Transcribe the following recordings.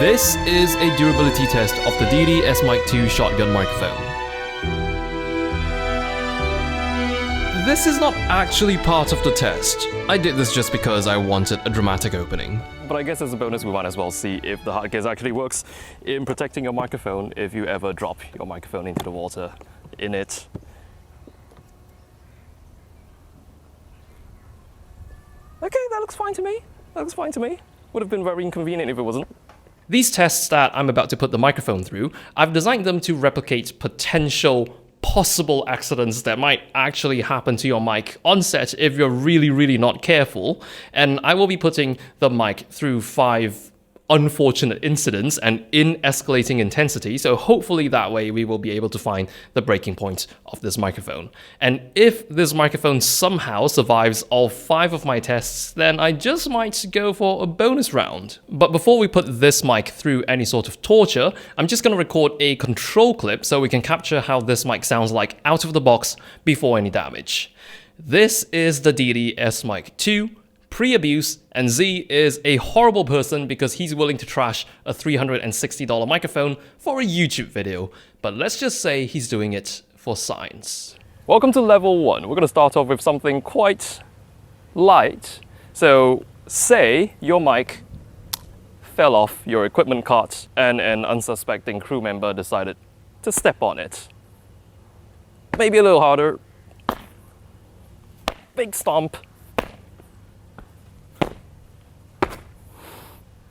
This is a durability test of the Deity S-Mic 2 shotgun microphone. This is not actually part of the test. I did this just because I wanted a dramatic opening. But I guess as a bonus we might as well see if the hard case actually works in protecting your microphone if you ever drop your microphone into the water in it. Okay, that looks fine to me. That looks fine to me. Would have been very inconvenient if it wasn't. These tests that I'm about to put the microphone through, I've designed them to replicate possible accidents that might actually happen to your mic on set if you're really not careful. And I will be putting the mic through 5 unfortunate incidents and in escalating intensity, so hopefully that way we will be able to find the breaking point of this microphone. And if this microphone somehow survives all 5 of my tests, then I just might go for a bonus round. But before we put this mic through any sort of torture, I'm just going to record a control clip so we can capture how this mic sounds like out of the box before any damage. This is the Deity S-Mic 2 pre-abuse, and Z is a horrible person because he's willing to trash a $360 microphone for a YouTube video, but let's just say he's doing it for science. Welcome to level 1. We're going to start off with something quite light. So say your mic fell off your equipment cart and an unsuspecting crew member decided to step on it. Maybe a little harder. Big stomp.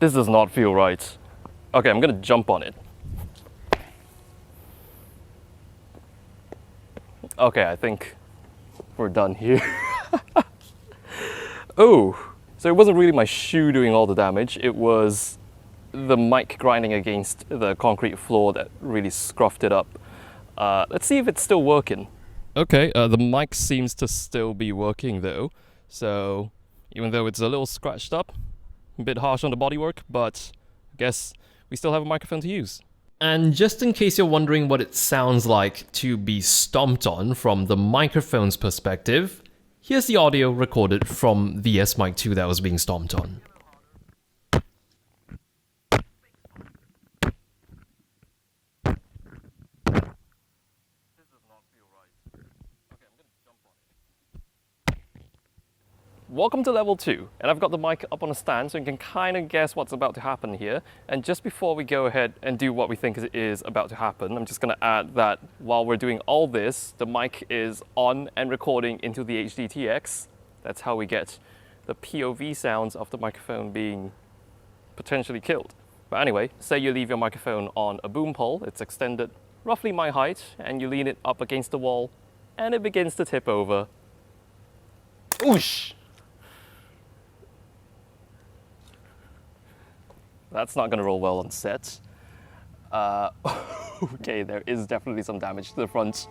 This does not feel right. Okay, I'm gonna jump on it. Okay, I think we're done here. Oh, so it wasn't really my shoe doing all the damage. It was the mic grinding against the concrete floor that really scruffed it up. Let's see if it's still working. Okay, the mic seems to still be working though. So even though it's a little scratched up, a bit harsh on the bodywork, but I guess we still have a microphone to use. And just in case you're wondering what it sounds like to be stomped on from the microphone's perspective, here's the audio recorded from the S-Mic 2 that was being stomped on. Welcome to level 2, and I've got the mic up on a stand so you can kind of guess what's about to happen here. And just before we go ahead and do what we think is about to happen, I'm just going to add that while we're doing all this, the mic is on and recording into the HDTX. That's how we get the POV sounds of the microphone being potentially killed. But anyway, say you leave your microphone on a boom pole, it's extended roughly my height, and you lean it up against the wall, and it begins to tip over. Oosh! That's not going to roll well on set. Okay, there is definitely some damage to the front.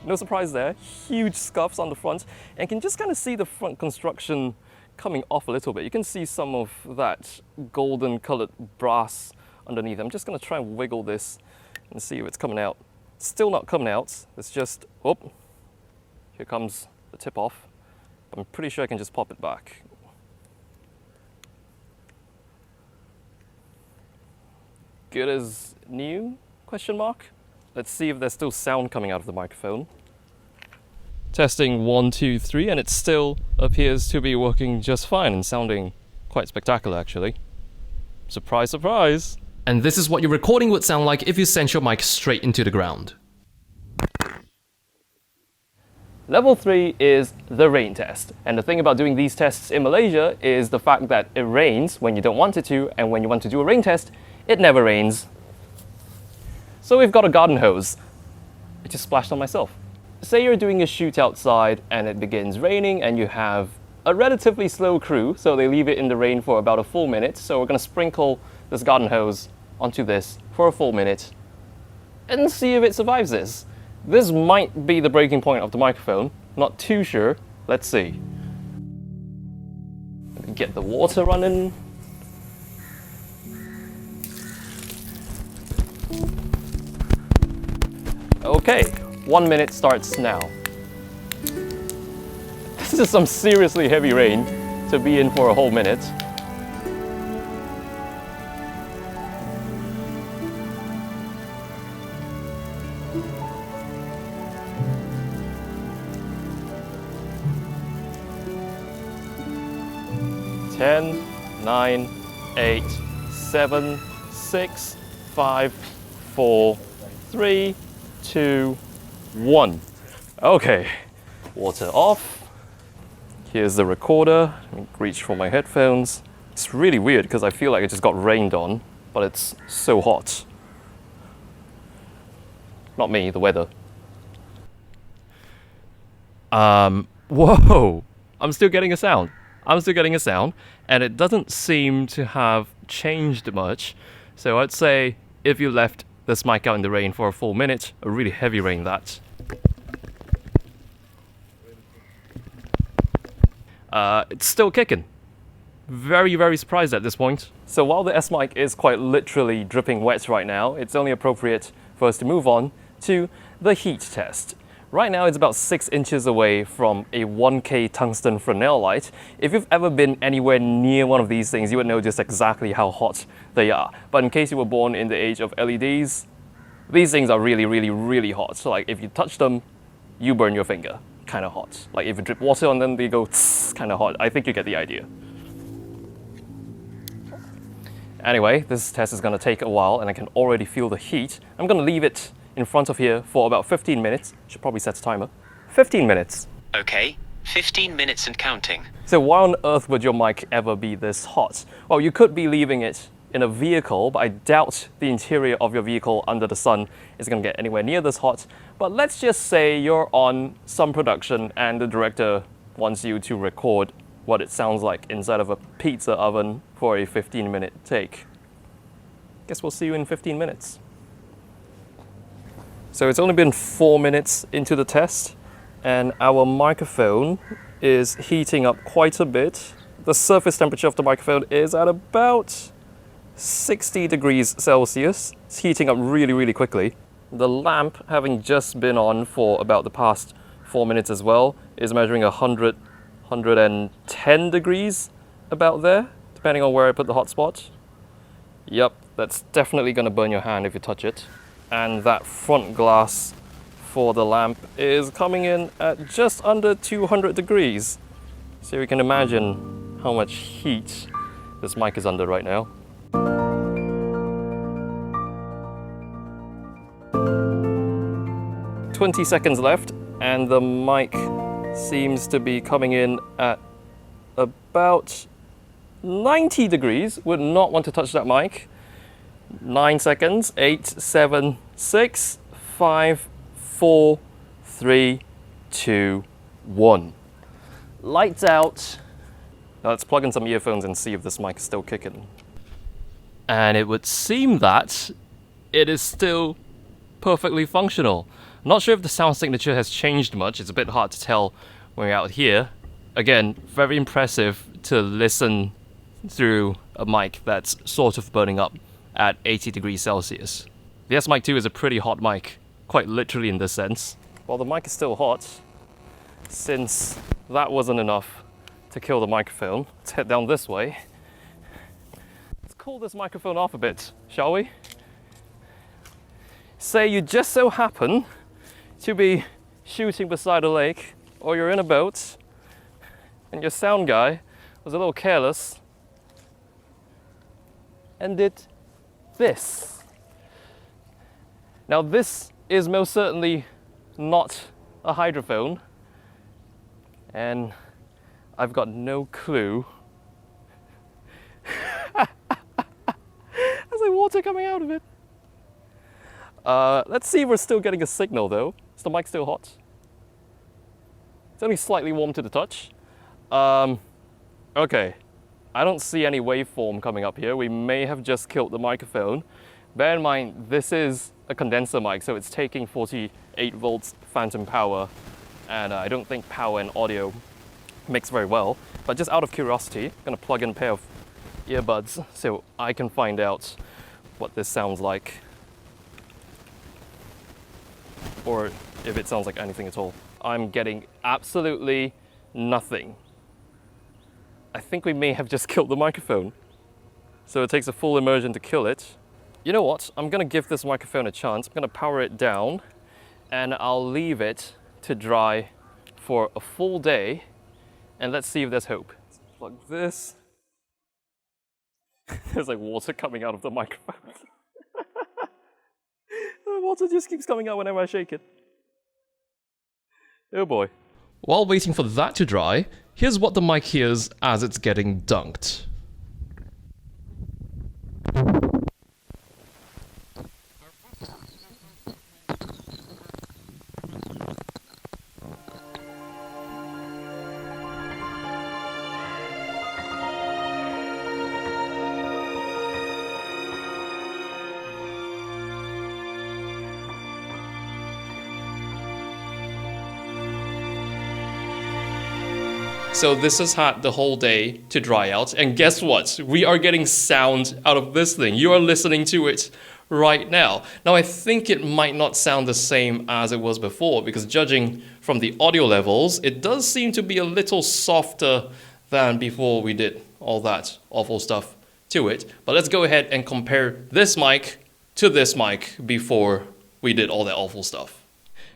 No surprise there, huge scuffs on the front, and you can just kind of see the front construction coming off a little bit. You can see some of that golden colored brass underneath. I'm just going to try and wiggle this and see if it's coming out. It's still not coming out, it's just, oh, here comes the tip off. I'm pretty sure I can just pop it back. Good as new? Question mark. Let's see if there's still sound coming out of the microphone. Testing 1, 2, 3, and it still appears to be working just fine and sounding quite spectacular actually. Surprise, surprise! And this is what your recording would sound like if you sent your mic straight into the ground. Level 3 is the rain test. And the thing about doing these tests in Malaysia is the fact that it rains when you don't want it to, and when you want to do a rain test, it never rains. So we've got a garden hose. I just splashed on myself. Say you're doing a shoot outside and it begins raining and you have a relatively slow crew, so they leave it in the rain for about a full minute. So we're going to sprinkle this garden hose onto this for a full minute and see if it survives this. This might be the breaking point of the microphone, not too sure. Let's see. Let me get the water running. Okay, 1 minute starts now. This This is some seriously heavy rain to be in for a whole minute. Ten, 9, 8, 7, 6, 5, 4, 3, 2, 1. Okay, water off. Here's the recorder. Let me reach for my headphones. It's really weird because I feel like it just got rained on, but it's so hot. Not me, the weather. Whoa! I'm still getting a sound. And it doesn't seem to have changed much. So I'd say if you left this mic out in the rain for a full minute, a really heavy rain that, it's still kicking. Very, very surprised at this point. So while the S-Mic is quite literally dripping wet right now, it's only appropriate for us to move on to the heat test. Right now it's about 6 inches away from a 1K tungsten Fresnel light. If you've ever been anywhere near one of these things, you would know just exactly how hot they are. But in case you were born in the age of LEDs, these things are really, really, really hot. So like if you touch them, you burn your finger. Kind of hot. Like if you drip water on them, they go kind of hot. I think you get the idea. Anyway, this test is going to take a while and I can already feel the heat. I'm going to leave it in front of here for about 15 minutes. Should probably set a timer. 15 minutes. Okay, 15 minutes and counting. So why on earth would your mic ever be this hot? Well, you could be leaving it in a vehicle, but I doubt the interior of your vehicle under the sun is going to get anywhere near this hot. But let's just say you're on some production and the director wants you to record what it sounds like inside of a pizza oven for a 15-minute take. Guess we'll see you in 15 minutes. So it's only been 4 minutes into the test and our microphone is heating up quite a bit. The surface temperature of the microphone is at about 60 degrees Celsius. It's heating up really, really quickly. The lamp, having just been on for about the past 4 minutes as well, is measuring 110 degrees about there, depending on where I put the hotspot. Yep, that's definitely going to burn your hand if you touch it. And that front glass for the lamp is coming in at just under 200 degrees. So you can imagine how much heat this mic is under right now. "20 seconds left and the mic seems to be coming in at about 90 degrees. Would not want to touch that mic. 9 seconds, 8, 7, 6, 5, 4, 3, 2, 1. Lights out. Now let's plug in some earphones and see if this mic is still kicking. And it would seem that it is still perfectly functional. Not sure if the sound signature has changed much. It's a bit hard to tell when we're out here. Again, very impressive to listen through a mic that's sort of burning up at 80 degrees Celsius. The S-Mic 2 is a pretty hot mic, quite literally in this sense. Well, the mic is still hot. Since that wasn't enough to kill the microphone, let's head down this way. Let's cool this microphone off a bit, shall we? Say you just so happen to be shooting beside a lake, or you're in a boat, and your sound guy was a little careless and did this. Now this is most certainly not a hydrophone, and I've got no clue. There's like water coming out of it. Let's see if we're still getting a signal though. Is the mic still hot? It's only slightly warm to the touch. Okay. I don't see any waveform coming up here. We may have just killed the microphone. Bear in mind, this is a condenser mic, so it's taking 48 volts phantom power, and I don't think power and audio mix very well. But just out of curiosity, I'm gonna plug in a pair of earbuds so I can find out what this sounds like, or if it sounds like anything at all. I'm getting absolutely nothing. I think we may have just killed the microphone. So it takes a full immersion to kill it. You know what? I'm gonna give this microphone a chance. I'm gonna power it down and I'll leave it to dry for a full day and let's see if there's hope. Plug this. There's like water coming out of the microphone. The water just keeps coming out whenever I shake it. Oh boy. While waiting for that to dry, here's what the mic hears as it's getting dunked. So this has had the whole day to dry out, and guess what? We are getting sound out of this thing. You are listening to it right now. Now I think it might not sound the same as it was before, because judging from the audio levels, it does seem to be a little softer than before we did all that awful stuff to it. But let's go ahead and compare this mic to this mic before we did all that awful stuff.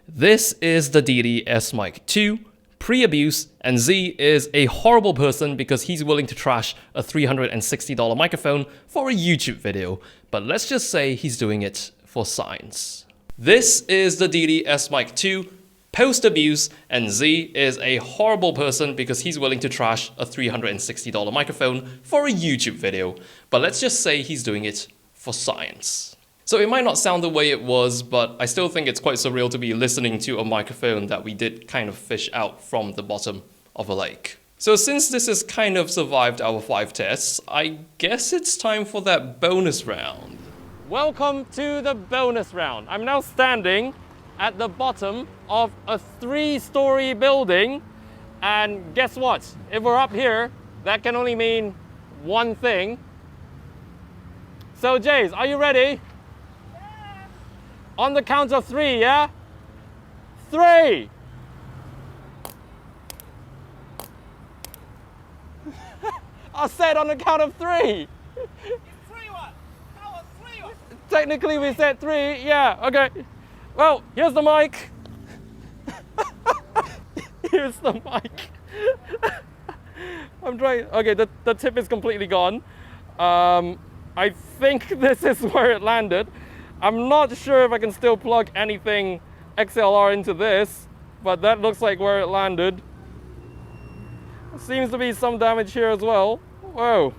This is the Deity S-Mic 2. Pre-abuse, and Z is a horrible person because he's willing to trash a $360 microphone for a YouTube video, but let's just say he's doing it for science. This is the Deity S-Mic 2 post-abuse, and Z is a horrible person because he's willing to trash a $360 microphone for a YouTube video, but let's just say he's doing it for science. So it might not sound the way it was, but I still think it's quite surreal to be listening to a microphone that we did kind of fish out from the bottom of a lake. So since this has kind of survived our 5 tests, I guess it's time for that bonus round. Welcome to the bonus round. I'm now standing at the bottom of a 3-story building, and guess what? If we're up here, that can only mean one thing. So Jays, are you ready? On the count of 3, yeah? 3! I said on the count of 3! It's 3-1! That was 3-1! Technically we said 3, yeah, okay. Well, here's the mic. Here's the mic. I'm trying, okay, the tip is completely gone. I think this is where it landed. I'm not sure if I can still plug anything XLR into this, but that looks like where it landed. Seems to be some damage here as well. Whoa.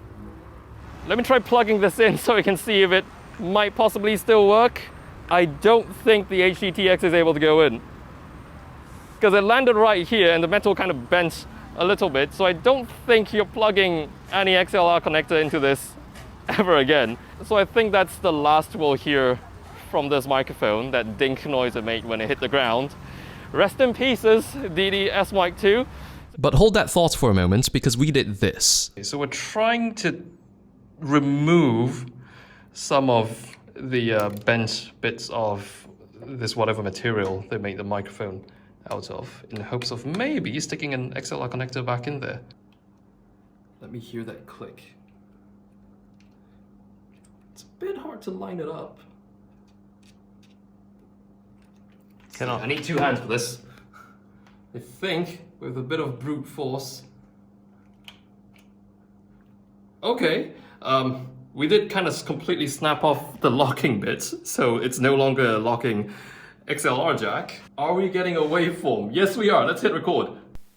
Let me try plugging this in so we can see if it might possibly still work. I don't think the HDTX is able to go in, because it landed right here and the metal kind of bent a little bit, so I don't think you're plugging any XLR connector into this ever again. So I think that's the last we'll hear from this microphone, that dink noise it made when it hit the ground. Rest in pieces, Deity S-Mic 2. But hold that thought for a moment, because we did this. So we're trying to remove some of the bent bits of this whatever material they made the microphone out of, in hopes of maybe sticking an XLR connector back in there. Let me hear that click. It's a bit hard to line it up. I need 2 hands for this. I think with a bit of brute force. Okay, we did kind of completely snap off the locking bits, so it's no longer a locking XLR jack. Are we getting a waveform? Yes, we are. Let's hit record.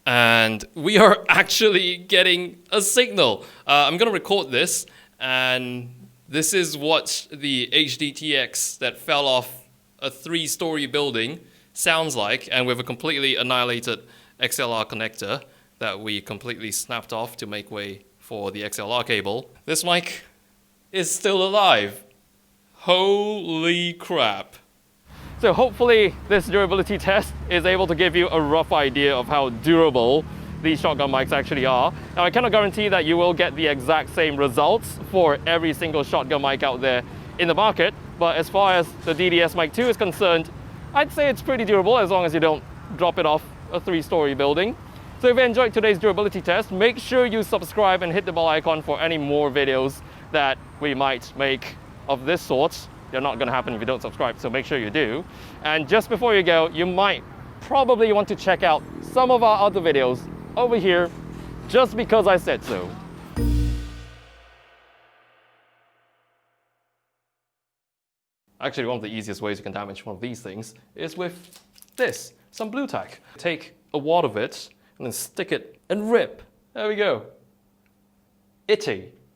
And we are actually getting a signal. I'm gonna record this, and this is what the HDTX that fell off a 3-story building sounds like, and with a completely annihilated XLR connector that we completely snapped off to make way for the XLR cable. This mic is still alive. Holy crap. So hopefully this durability test is able to give you a rough idea of how durable these shotgun mics actually are. Now I cannot guarantee that you will get the exact same results for every single shotgun mic out there in the market, but as far as the Deity S-Mic 2 is concerned, I'd say it's pretty durable as long as you don't drop it off a 3-story building. So if you enjoyed today's durability test, make sure you subscribe and hit the bell icon for any more videos that we might make of this sort. They're not going to happen if you don't subscribe, so make sure you do. And just before you go, you might probably want to check out some of our other videos over here, just because I said so. Actually, one of the easiest ways you can damage one of these things is with this, some blue tack. Take a wad of it and then stick it and rip. There we go. Itty.